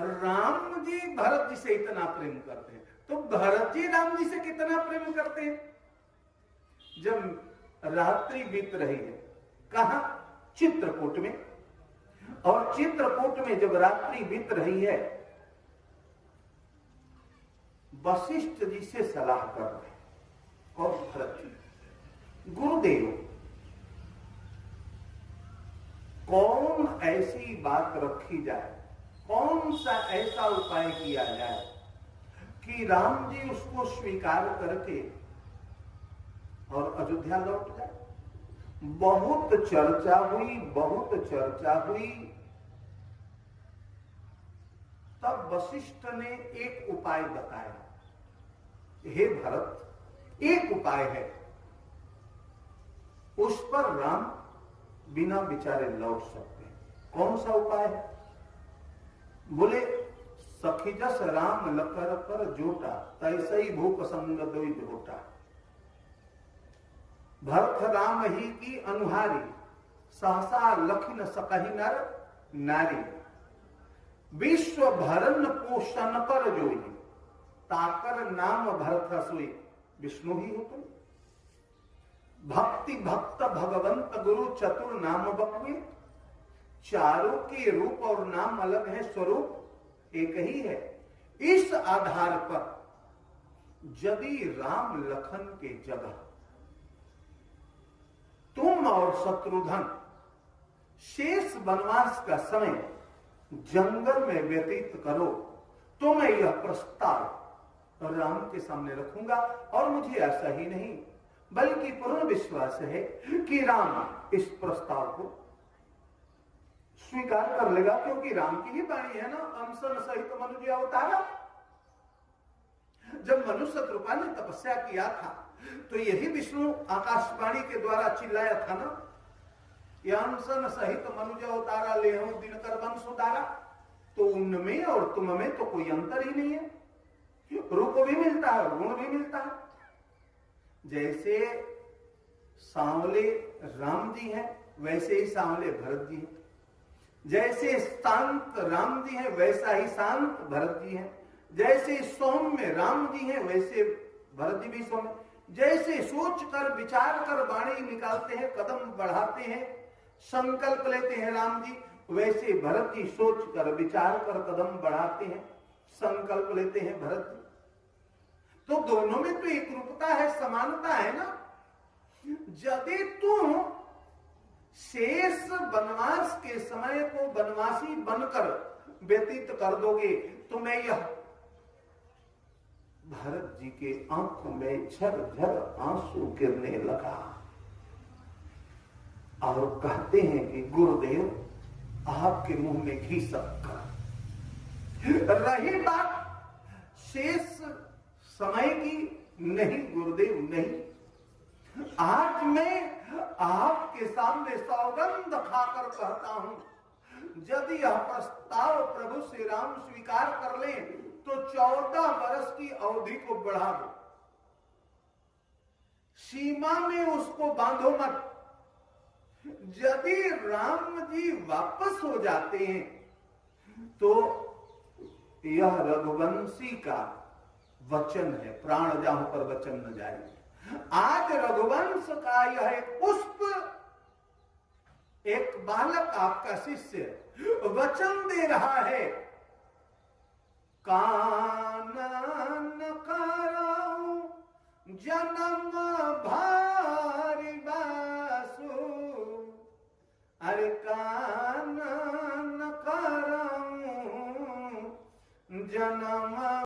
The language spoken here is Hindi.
राम जी भरत जी से इतना प्रेम करते हैं, तो भरत जी राम जी से कितना प्रेम करते हैं? जब रात्रि बीत रही है, कहा? चित्रकूट में। और चित्रकूट में जब रात्रि बीत रही है, वशिष्ठ जी से सलाह कर रहे हैं। और भरत जी, गुरुदेव, कौन ऐसी बात रखी जाए, कौन सा ऐसा उपाय किया जाए कि राम जी उसको स्वीकार करके और अयोध्या लौट जाए? बहुत चर्चा हुई, बहुत चर्चा हुई। तब वशिष्ठ ने एक उपाय बताया। हे भरत, एक उपाय है, उस पर राम बिना विचारे लौट सकते हैं। कौन सा उपाय है? बोले, सखीजस राम लकर कर जोटा, तैसे ही भूख संग दोई जोटा। भरत राम ही की अनुहारी, सहसा लखिन सकहि नर नारी। विश्व भरन पोषण कर जोई, ताकर नाम भरत सोई। विष्णु ही हो तुम। भक्ति भक्त भगवंत गुरु चतुर नाम बकुए। चारों के रूप और नाम अलग है, स्वरूप एक ही है। इस आधार पर यदि राम लखन के जगह तुम और शत्रुघ्न शेष वनवास का समय जंगल में व्यतीत करो, तो मैं यह प्रस्ताव राम के सामने रखूंगा। और मुझे ऐसा ही नहीं बल्कि पूर्ण विश्वास है कि राम इस प्रस्ताव को स्वीकार कर लेगा, क्योंकि राम की ही वाणी है ना, अंसन सहित मनुष्य अवतारा। जब मनुष्य कृपा ने तपस्या किया था, तो यही विष्णु आकाशवाणी के द्वारा चिल्लाया था ना, अंसन सहित मनुष्य अवतारा ले दिनकर वंश उतारा। तो उनमें और तुम में तो कोई अंतर ही नहीं है, रूप भी मिलता है, गुण भी मिलता है। जैसे सांवले राम जी हैं, वैसे ही सांवले भरत जी हैं। जैसे शांत राम जी हैं, वैसा ही शांत भरत जी हैं। जैसे सौम्य राम जी हैं, वैसे भरत जी भी सौम्य। जैसे सोच कर विचार कर वाणी निकालते हैं, कदम बढ़ाते हैं, संकल्प लेते हैं राम जी, वैसे भरत जी सोच कर विचार कर कदम बढ़ाते हैं, संकल्प लेते हैं भरत जी। तो दोनों में तो एक रूपता है, समानता है ना। यदि तुम शेष वनवास के समय को वनवासी बनकर व्यतीत कर दोगे, तो मैं यह भरत जी के आंखों में झरझर आंसू गिरने लगा और कहते हैं कि गुरुदेव आपके मुंह में घी शक्कर। रही बात शेष समय की, नहीं गुरुदेव नहीं, आज मैं आपके सामने सौगंध खाकर कहता हूं, यदि यह प्रस्ताव प्रभु श्री राम स्वीकार कर ले तो 14 वर्ष की अवधि को बढ़ा दो, सीमा में उसको बांधो मत। यदि राम जी वापस हो जाते हैं तो यह रघुवंशी का वचन है, प्राण जाहु पर वचन न जाए। आज रघुवंश का यह एक पुष्प, एक बालक आपका शिष्य वचन दे रहा है, कानन कराऊं जन्म भारी बासु। अरे कानन कराऊं जन्म